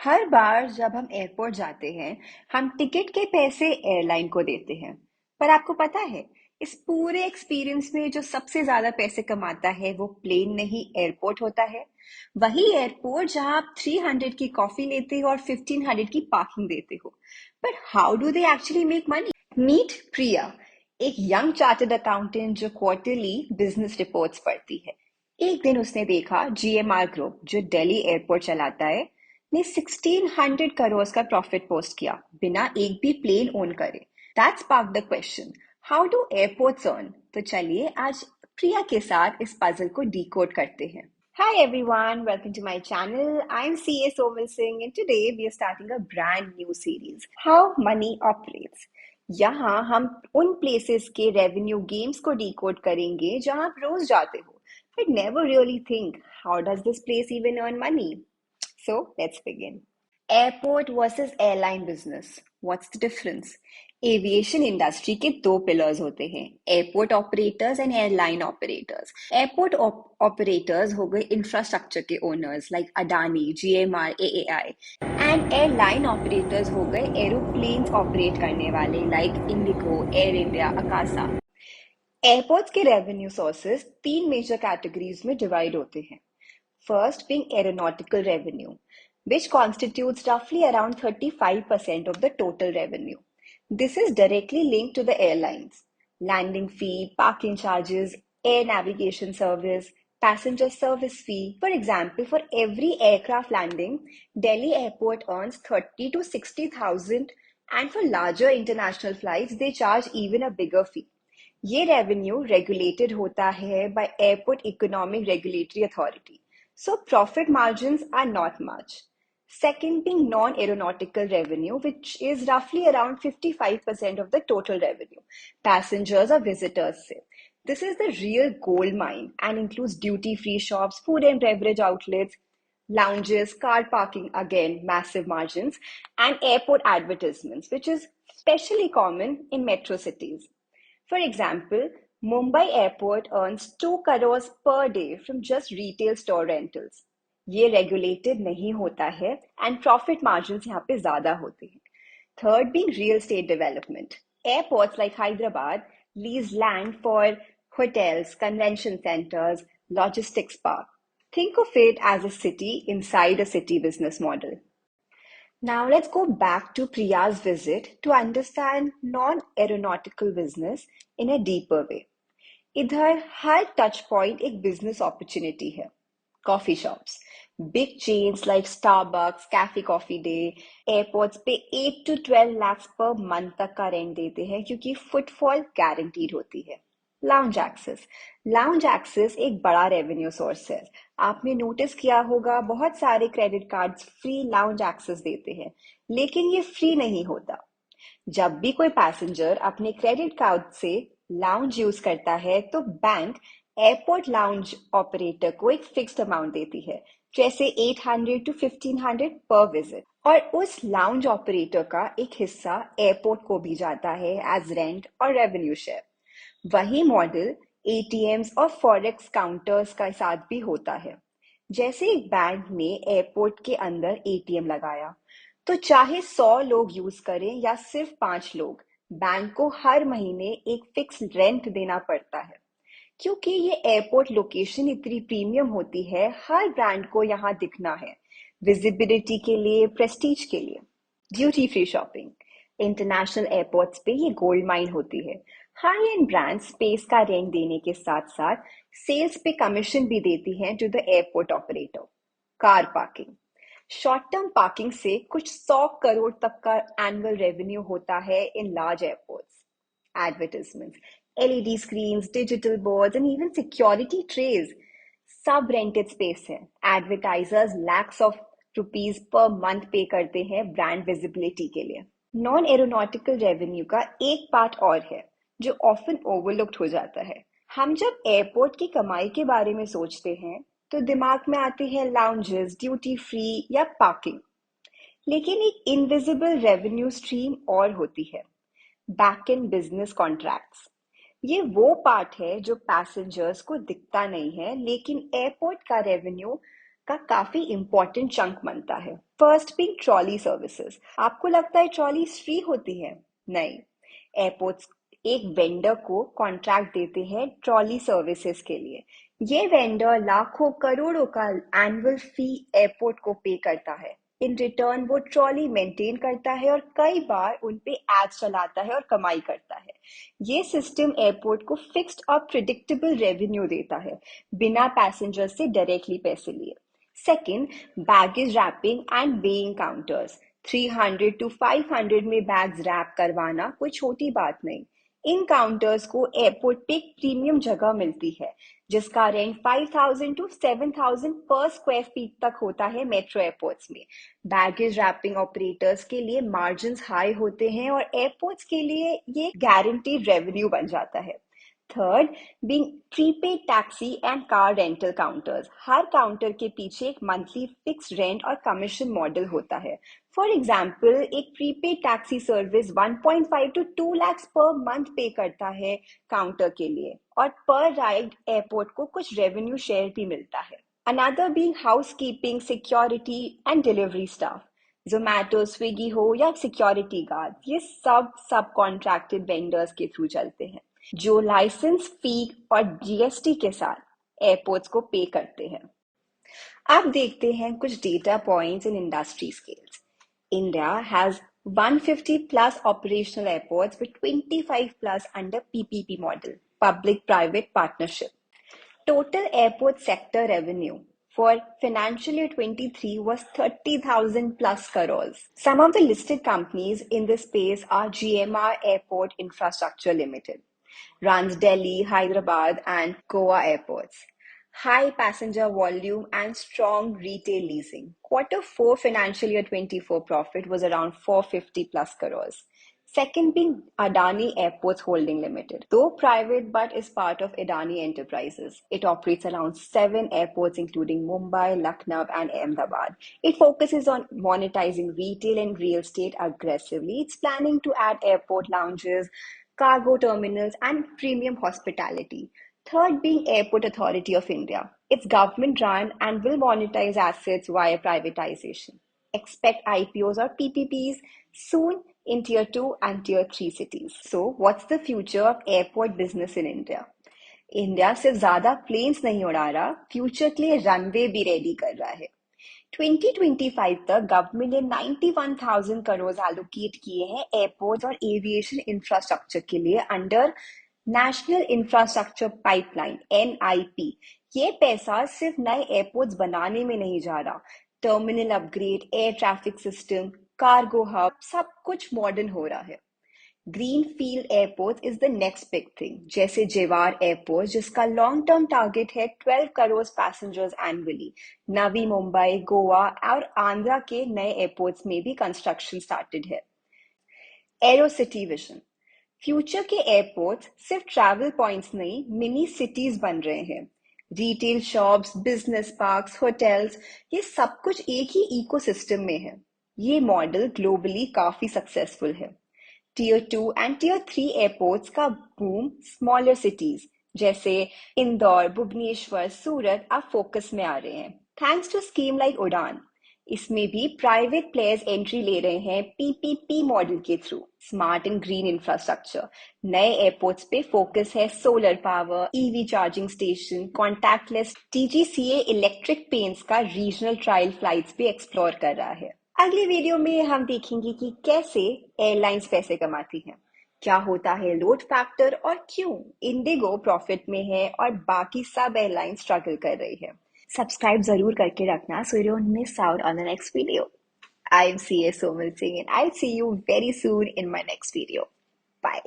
हर बार जब हम एयरपोर्ट जाते हैं, हम टिकट के पैसे एयरलाइन को देते हैं। पर आपको पता है, इस पूरे एक्सपीरियंस में जो सबसे ज्यादा पैसे कमाता है वो प्लेन नहीं एयरपोर्ट होता है। वही एयरपोर्ट जहां आप 300 की कॉफी लेते हो और 1500 की पार्किंग देते हो। पर how do they actually make money? Meet Priya, एक यंग चार्टर्ड अकाउंटेंट जो क्वार्टरली बिजनेस रिपोर्ट्स पढ़ती है। एक दिन उसने देखा जीएमआर ग्रुप, जो दिल्ली एयरपोर्ट चलाता है, ने 1600 करोड़ का प्रॉफिट पोस्ट किया बिना एक भी प्लेन ओन करे। That's spark the question, how do airports earn? तो चलिए आज प्रिया के साथ इस पजल को डिकोड करते हैं। Hi everyone, welcome to my channel. I'm CA Somal Singh and today we are starting a brand new series, How Money Operates. यहाँ हम उन प्लेसेस के रेवेन्यू गेम्स को डिकोड करेंगे जहाँ आप रोज जाते हो but never really think, how does this place even earn money? So let's begin. Airport versus airline business. What's the difference? Aviation industry के दो पिलर्स होते हैं, airport operators and airline operators. Airport operators हो गए infrastructure के owners like Adani, GMR, AAI, and airline operators हो गए aeroplanes operate करने वाले like Indigo, air India, Akasa. Airports के रेवेन्यू सोर्सेज तीन मेजर कैटेगरीज में डिवाइड होते हैं। First being aeronautical revenue, which constitutes roughly around 35% of the total revenue. This is directly linked to the airlines. Landing fee, parking charges, air navigation service, passenger service fee. For example, for every aircraft landing, Delhi Airport earns 30 to 60,000, and for larger international flights, they charge even a bigger fee. ये revenue regulated होता है by Airport Economic Regulatory Authority. So profit margins are not much. Second being non-aeronautical revenue, which is roughly around 55% of the total revenue. Passengers or visitors say. This is the real gold mine and includes duty-free shops, food and beverage outlets, lounges, car parking, again, massive margins, and airport advertisements, which is especially common in metro cities. For example, Mumbai Airport earns 2 crores per day from just retail store rentals. ये regulated नहीं होता है and profit margins यहाँ पे ज़्यादा होते हैं. Third being real estate development. Airports like Hyderabad lease land for hotels, convention centers, logistics park. Think of it as a city inside a city business model. Now let's go back to Priya's visit to understand non-aeronautical business in a deeper way. इधर हर touch point एक business opportunity है। Coffee shops, big chains like Starbucks, cafe coffee day, airports पे 8 to 12 lakhs per month तक का rent देते हैं क्योंकि footfall guaranteed होती है। लाउंज एक्सेस एक बड़ा रेवेन्यू सोर्स है। आपने नोटिस किया होगा बहुत सारे credit cards free lounge access देते हैं, लेकिन ये फ्री नहीं होता। जब भी कोई पैसेंजर अपने क्रेडिट कार्ड से लाउंज यूज करता है तो बैंक एयरपोर्ट लाउंज ऑपरेटर को एक फिक्स्ड अमाउंट देती है, जैसे 800 to 1500 पर विजिट, और उस लाउंज ऑपरेटर का एक हिस्सा एयरपोर्ट को भी जाता है एज रेंट और रेवेन्यू शेयर। वही मॉडल एटीएम्स और फॉरेक्स काउंटर्स का साथ भी होता है। जैसे एक बैंक ने एयरपोर्ट के अंदर एटीएम लगाया, तो चाहे 100 लोग यूज करें या सिर्फ 5 लोग, बैंक को हर महीने एक फिक्स रेंट देना पड़ता है। क्योंकि ये एयरपोर्ट लोकेशन इतनी प्रीमियम होती है, हर ब्रांड को यहाँ दिखना है, विजिबिलिटी के लिए, प्रेस्टीज के लिए। Duty free shopping, international airports पे ये गोल्ड माइन होती है। हाई एंड ब्रांड स्पेस का रेंट देने के साथ साथ सेल्स पे कमीशन भी देती हैं to the airport operator. Car parking, short term parking से कुछ 100 करोड़ तक का एनुअल रेवेन्यू होता है in large airports. Advertisements, LED screens, digital boards, and even security trays. सब रेंटेड स्पेस है। Advertisers lakhs of rupees per month पे करते हैं ब्रांड विजिबिलिटी के लिए। नॉन एरोनॉटिकल रेवेन्यू का एक पार्ट और है जो ऑफन ओवरलुक्ड हो जाता है। हम जब एयरपोर्ट की कमाई के बारे में सोचते हैं तो दिमाग में आती है लाउंजेस, ड्यूटी फ्री या पार्किंग, लेकिन एक इनविजिबल रेवेन्यू स्ट्रीम और होती है, बैक इन बिजनेस कॉन्ट्रैक्ट्स। ये वो पार्ट है जो पैसेंजर्स को दिखता नहीं है, लेकिन एयरपोर्ट का रेवेन्यू का काफी इंपॉर्टेंट चंक बनता है। First being trolley services. आपको लगता है ट्रॉलीज फ्री होती है? नहीं। एयरपोर्ट्स एक वेंडर को कॉन्ट्रैक्ट देते हैं ट्रॉली सर्विसेज के लिए। ये वेंडर लाखों करोड़ों का एनुअल फी एयरपोर्ट को पे करता है। इन रिटर्न वो ट्रॉली मेंटेन करता है और कई बार उन पे एड्स चलाता है और कमाई करता है। ये सिस्टम एयरपोर्ट को फिक्स्ड और प्रिडिक्टेबल रेवेन्यू देता है, बिना पैसेंजर से डायरेक्टली पैसे लिए। Second, baggage wrapping and weighing counters. 300 to 500 में बैग्स रैप करवाना कोई छोटी बात नहीं। इन काउंटर्स को एयरपोर्ट पे एक प्रीमियम जगह मिलती है, जिसका रेंट 5,000 to 7,000 पर स्क्वायर फीट तक होता है मेट्रो एयरपोर्ट्स में। बैगेज रैपिंग ऑपरेटर्स के लिए मार्जिन हाई होते हैं और एयरपोर्ट्स के लिए ये गारंटीड रेवेन्यू बन जाता है। Third, being prepaid taxi and car rental counters. Her counter के पीछे एक मंथली फिक्स रेंट और कमीशन मॉडल होता है। फॉर एग्जाम्पल, एक prepaid taxi service 1.5 to 2 lakhs per month पे करता है काउंटर के लिए, और पर राइड एयरपोर्ट को कुछ रेवेन्यू शेयर भी मिलता है। Another being housekeeping, security and delivery staff. Zomato, Swiggy हो या सिक्योरिटी गार्ड, ये सब कॉन्ट्रैक्टेड वेंडर्स के थ्रू चलते हैं, जो लाइसेंस फी और जीएसटी के साथ एयरपोर्ट्स को पे करते हैं। अब देखते हैं कुछ data points in industry scales. India has 150 plus operational airports with 25 plus under PPP model, public-private partnership. Total airport sector revenue for financial year 23 was 30,000 plus crores. Some of the listed companies in this space are GMR Airport Infrastructure Limited, runs Delhi, Hyderabad, and Goa airports. High passenger volume and strong retail leasing. Quarter 4 financial year 24 profit was around 450 plus crores. Second being Adani Airports Holding Limited. Though private but is part of Adani Enterprises. It operates around 7 airports including Mumbai, Lucknow and Ahmedabad. It focuses on monetizing retail and real estate aggressively. It's planning to add airport lounges, cargo terminals and premium hospitality. Third being Airport Authority of India. It's government run and will monetize assets via privatization. Expect IPOs or PPPs soon in tier 2 and tier 3 cities. So, what's the future of airport business in India? India सिर्फ ज्यादा planes नहीं उड़ा रहा, future के लिए runway भी ready कर रहा है। 2025 तक गवर्नमेंट ने 91,000 करोड़ एलोकेट किए हैं एयरपोर्ट्स और एविएशन इंफ्रास्ट्रक्चर के लिए under national infrastructure pipeline (NIP). ये पैसा सिर्फ नए एयरपोर्ट्स बनाने में नहीं जा रहा, terminal upgrade, air traffic system, cargo hub, सब कुछ मॉडर्न हो रहा है। Greenfield airport is the next big thing, जैसे जेवार एयरपोर्ट, जिसका लॉन्ग टर्म टारगेट है 12 करोड़ पैसेंजर्स एनुअली। नवी मुंबई, गोवा और आंध्रा के नए एयरपोर्ट्स में भी कंस्ट्रक्शन स्टार्टेड है। Arrow city vision. फ्यूचर के एयरपोर्ट्स सिर्फ ट्रैवल पॉइंट्स नहीं, मिनी सिटीज बन रहे हैं। Retail shops, business parks, hotels, ये सब कुछ एक ही इकोसिस्टम में है। ये मॉडल ग्लोबली काफी सक्सेसफुल है। टियर 2 एंड टियर 3 एयरपोर्ट्स का बूम स्मॉलर सिटीज जैसे इंदौर, भुवनेश्वर, सूरत अब फोकस में आ रहे हैं, थैंक्स टू स्कीम लाइक उड़ान। इसमें भी प्राइवेट प्लेयर्स एंट्री ले रहे हैं पीपीपी मॉडल के through. Smart and green infrastructure. नए एयरपोर्ट्स पे फोकस है solar power, EV charging station, contactless. DGCA electric पेंट्स का रीजनल ट्रायल फ्लाइट्स भी एक्सप्लोर कर रहा है। अगली वीडियो में हम देखेंगे कि कैसे एयरलाइंस पैसे कमाती हैं, क्या होता है लोड फैक्टर और क्यों इंडिगो प्रॉफिट में है और बाकी सब एयरलाइन स्ट्रगल कर रही है। सब्सक्राइब जरूर करके रखना so you don't miss out on the next video. I'm CA Somal Singh and I'll see you very soon in my next video. Bye.